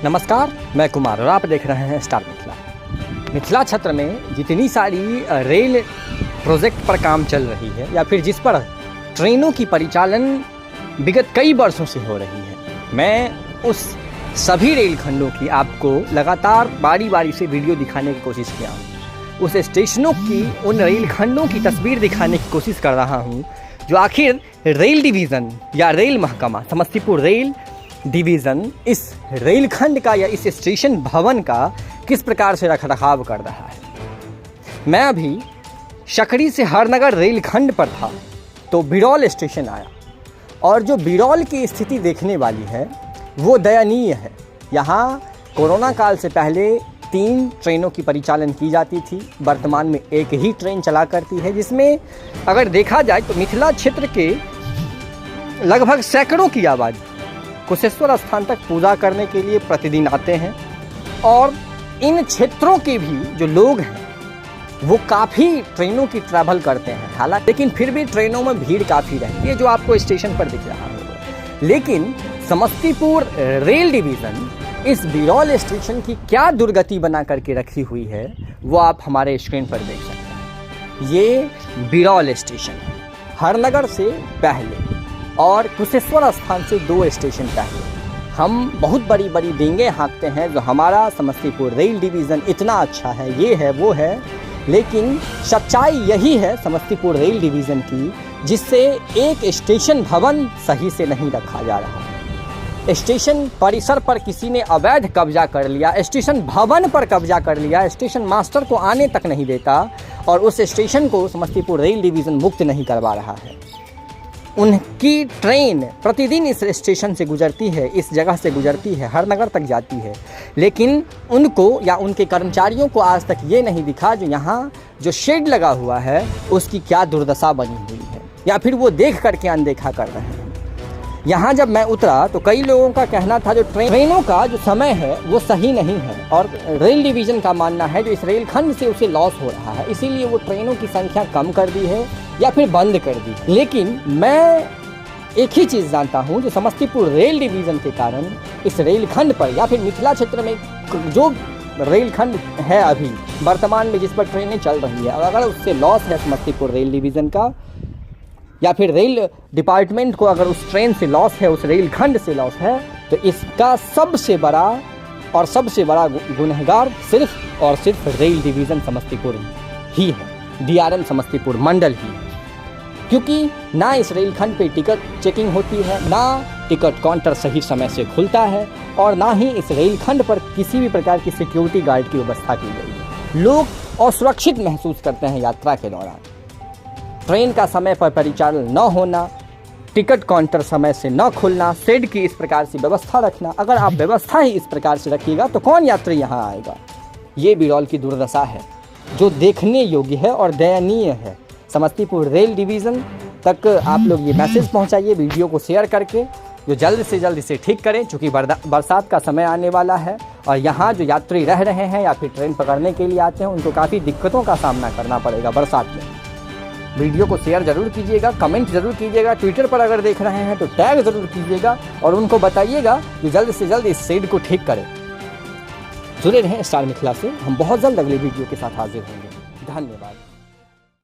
नमस्कार, मैं कुमार और आप देख रहे हैं स्टार मिथिला। मिथिला क्षेत्र में जितनी सारी रेल प्रोजेक्ट पर काम चल रही है या फिर जिस पर ट्रेनों की परिचालन विगत कई वर्षों से हो रही है, मैं उस सभी रेल खंडों की आपको लगातार बारी बारी से वीडियो दिखाने की कोशिश किया हूँ। उस स्टेशनों की, उन रेल खंडों की तस्वीर दिखाने की कोशिश कर रहा हूँ जो आखिर रेल डिवीज़न या रेल महकमा समस्तीपुर रेल डिवीज़न इस रेलखंड का या इस स्टेशन भवन का किस प्रकार से रखरखाव कर रहा है। मैं अभी शकरी से हरनगर रेलखंड पर था तो बिरौल स्टेशन आया और जो बिरौल की स्थिति देखने वाली है वो दयनीय है। यहाँ कोरोना काल से पहले 3 ट्रेनों की परिचालन की जाती थी, वर्तमान में एक ही ट्रेन चला करती है, जिसमें अगर देखा जाए तो मिथिला क्षेत्र के लगभग सैकड़ों की आबादी कुशेश्वर स्थान तक पूजा करने के लिए प्रतिदिन आते हैं और इन क्षेत्रों के भी जो लोग हैं वो काफ़ी ट्रेनों की ट्रैवल करते हैं। हालांकि लेकिन फिर भी ट्रेनों में भीड़ काफ़ी रहती है जो आपको स्टेशन पर दिख रहा है। लेकिन समस्तीपुर रेल डिवीज़न इस बिरौल स्टेशन की क्या दुर्गति बना करके रखी हुई है वो आप हमारे स्क्रीन पर देख सकते हैं। ये बिरौल स्टेशन हरनगर से पहले और कुशेश्वर स्थान से 2 स्टेशन पहले हम बहुत बड़ी बड़ी डींगे हाँकते हैं जो हमारा समस्तीपुर रेल डिवीज़न इतना अच्छा है, ये है वो है, लेकिन सच्चाई यही है समस्तीपुर रेल डिवीज़न की, जिससे एक स्टेशन भवन सही से नहीं रखा जा रहा है। स्टेशन परिसर पर किसी ने अवैध कब्जा कर लिया, स्टेशन भवन पर कब्जा कर लिया, स्टेशन मास्टर को आने तक नहीं देता और उस स्टेशन को समस्तीपुर रेल डिवीज़न मुक्त नहीं करवा रहा है। उनकी ट्रेन प्रतिदिन इस स्टेशन से गुजरती है, इस जगह से गुजरती है, हरनगर तक जाती है, लेकिन उनको या उनके कर्मचारियों को आज तक ये नहीं दिखा जो यहाँ जो शेड लगा हुआ है उसकी क्या दुर्दशा बनी हुई है या फिर वो देख करके अनदेखा कर रहे हैं। यहाँ जब मैं उतरा तो कई लोगों का कहना था जो ट्रेनों का जो समय है वो सही नहीं है और रेल डिवीज़न का मानना है जो इस रेलखंड से उसे लॉस हो रहा है, इसीलिए वो ट्रेनों की संख्या कम कर दी है या फिर बंद कर दी। लेकिन मैं एक ही चीज़ जानता हूँ जो समस्तीपुर रेल डिवीज़न के कारण इस रेलखंड पर या फिर मिथिला क्षेत्र में जो रेलखंड है अभी वर्तमान में जिस पर ट्रेनें चल रही है, अगर उससे लॉस है समस्तीपुर रेल डिवीज़न का या फिर रेल डिपार्टमेंट को अगर उस ट्रेन से लॉस है, उस रेलखंड से लॉस है, तो इसका सबसे बड़ा गुनहगार सिर्फ और सिर्फ रेल डिवीज़न समस्तीपुर ही है, DRM समस्तीपुर मंडल ही है। क्योंकि ना इस रेलखंड पे टिकट चेकिंग होती है, ना टिकट काउंटर सही समय से खुलता है और ना ही इस रेलखंड पर किसी भी प्रकार की सिक्योरिटी गार्ड की व्यवस्था की गई है। लोग असुरक्षित महसूस करते हैं यात्रा के दौरान। ट्रेन का समय पर परिचालन न होना, टिकट काउंटर समय से न खुलना, शेड की इस प्रकार से व्यवस्था रखना, अगर आप व्यवस्था ही इस प्रकार से रखिएगा तो कौन यात्री यहाँ आएगा। ये बिरौल की दुर्दशा है जो देखने योग्य है और दयनीय है। समस्तीपुर रेल डिवीज़न तक आप लोग ये मैसेज पहुंचाइए वीडियो को शेयर करके, जो जल्द से जल्द इसे ठीक करें, क्योंकि बरसात का समय आने वाला है और यहाँ जो यात्री रह रहे हैं या फिर ट्रेन पकड़ने के लिए आते हैं उनको काफ़ी दिक्कतों का सामना करना पड़ेगा बरसात में। वीडियो को शेयर ज़रूर कीजिएगा, कमेंट ज़रूर कीजिएगा, ट्विटर पर अगर देख रहे हैं तो टैग ज़रूर कीजिएगा और उनको बताइएगा कि जल्द से जल्द इस शेड को ठीक करें। जुड़े रहें स्टार मिथिला से, हम बहुत जल्द अगले वीडियो के साथ हाजिर होंगे। धन्यवाद।